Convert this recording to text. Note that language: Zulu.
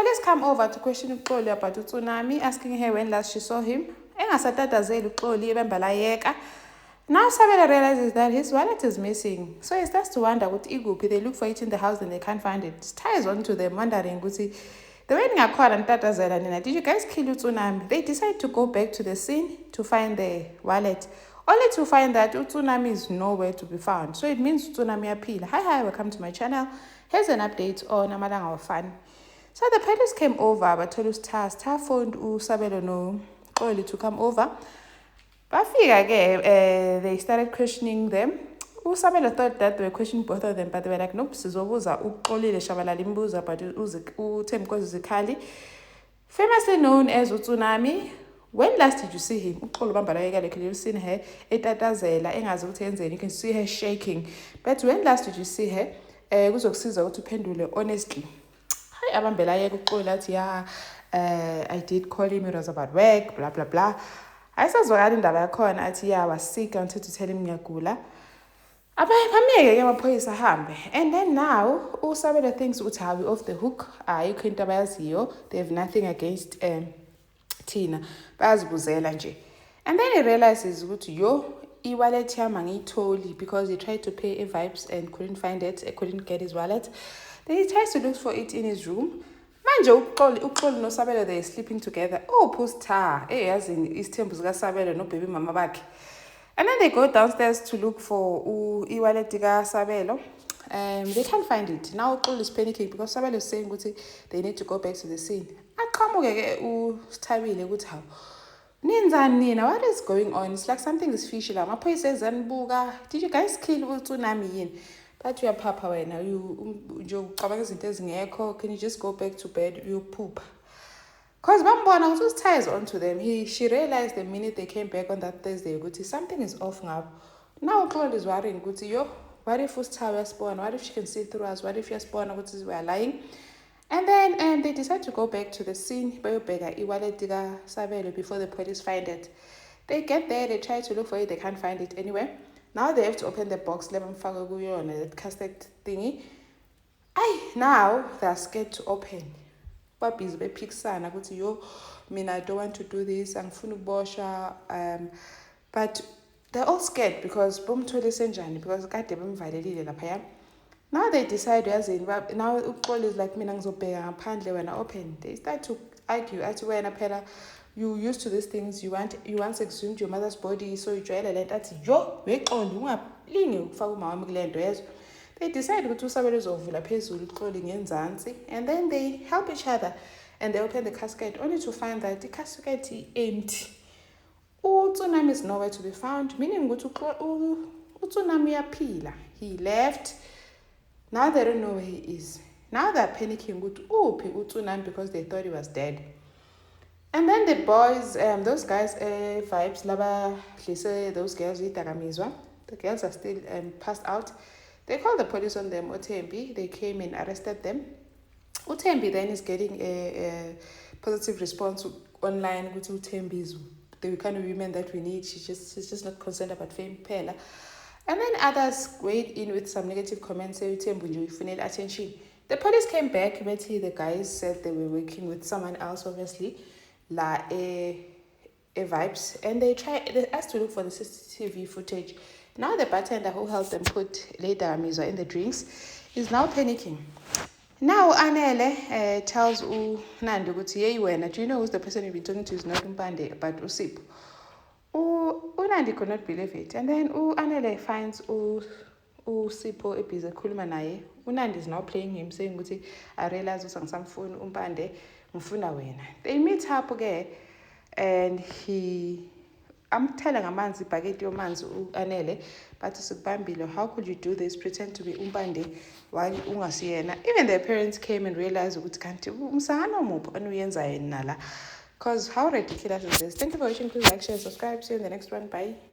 police come over to question uXoli about uTsunami, asking her when last she saw him. Engasatatazeli uXoli ebembalayeka. Now Sabelo realizes that his wallet is missing. So he starts to wonder what Igupi. They look for it in the house and they can't find it. It ties on to them wondering, the way and Tatazela Nina, did you guys kill uTsunami? They decide to go back to the scene to find the wallet. Only to find that uTsunami is nowhere to be found. So it means uTsunami appeal. Hi, welcome to my channel. Here's an update on Amalanga of Fun. So the police came over, but Tolu's task phoned Sabelo no Oli to come over. They started questioning them. Sabelo thought that they were questioning both of them, but they were like, nope, sizobuza uXolile shabalala imbuza but uThembi Zikhali, famously known as uTsunami. When last did you see him? Uxolo bambalayeka like you've seen her etatazela engazi ukuthi yenzeni. You can see her shaking. But when last did you see her? Kuzokusiza ukuthi uphendule honestly. Hi abambelayeka uXolo athi I did call him, it was about work, blah blah blah. Ayisazwakala indaba yakhona athi was sick, I wanted to tell him ngiyagula. Abameke ke amaphoyisa ahambe. And then now uSabelo thinks ukuthi we off the hook. Ayikho into abayaziyo. They have nothing against Tina. Bayazibuzela nje. And then he realizes ukuthi i-wallet yami angiyitholi because he tried to pay Vibes and couldn't find it. Couldn't get his wallet. Then he tries to look for it in his room. Manje uXoli noSabelo, they are sleeping together. Pusta yazini isithembu zikaSabelo no baby mama bakhe. And then they go downstairs to look for i-wallet kaSabelo. They can't find it. Now uXoli is panicking because Sabelo is saying ukuthi they need to go back to the scene. Aqhamuke ke uSithabile ukuthi hawu nenzani nina, what is going on? It's like something is fishy la. Amaphoyisa ezanibuka, did you guys kill uTsunami yini? But you are papa wena, you ucabanga izinto ezingekho. Can you just go back to bed? You poop. Because bambona also ties on to them. She realized the minute they came back on that Thursday ukuthi something is off now. Now uXoli is worrying ukuthi what if uSithabi spawn? What if she can see through us? What if spawn ukuthi we are lying? And then they decide to go back to the scene. Bayobheka i-wallet kaSabelo before the police find it. They get there, they try to look for it, they can't find it anywhere. Now they have to open the box, lebamfaka kuyona, that cassette thingy. Now they're scared to open. Babhizi bephikisana ukuthi mina I don't want to do this, angifuna ukubosha. But they're all scared because bomthole senjani, because kade bemvalelile laphaya. Now they decide now uXoli is like mina ngizobheka ngaphandle wena open. They start to argue athi wena phela you used to these things, you once exhumed your mother's body, so ujwayele lento athi weXoli ungalingi ukufaka umama wami kule nto yezwa. They decide ukuthi uSabelo uzovula phezulu uXoli ngenzansi, and then they help each other and they open the casket only to find that the casket is empty. uTsunami is nowhere to be found, meaning ukuthi uTsunami yaphila. He left. Now they don't know where he is. Now they're panicking ukuthi uphi uTsunami because they thought he was dead. And then the boys, those guys, Vibes, laba dlise those girls idakamizwa. The girls are still passed out. They called the police on them, uThembi. They came and arrested them. uThembi then is getting a positive response online. uThembi is the kind of woman that we need. She's just not concerned about fame, phela. And then others weighed in with some negative comments, say uThembi nje ufunela attention. The police came back, but the guys said they were working with someone else, obviously, Vibes, and they asked to look for the CCTV footage. Now the bartender who helped them put later Mizwa in the drinks is now panicking. Now Anele tells Nandi ukuthi hey wena, do you know who's the person you've been talking to is not Mpande but Usipho. Nandi could not believe it. And then Anele finds Usipho ebhizi ekhuluma naye. Nandi is now playing him, saying ukuthi I realize usangisamfuni uMpande ngifuna wena. They meet up again and I'm telling amanzi ibhaketi yomanzi uAnele but sikubambile, how could you do this, pretend to be uMpande while ungasiyena? Even their parents came and realized ukuthi kanti umsana omuphi anuyenza yena la, because how ridiculous is this? Thank you for watching. Please like, share, subscribe. See you in the next one. Bye.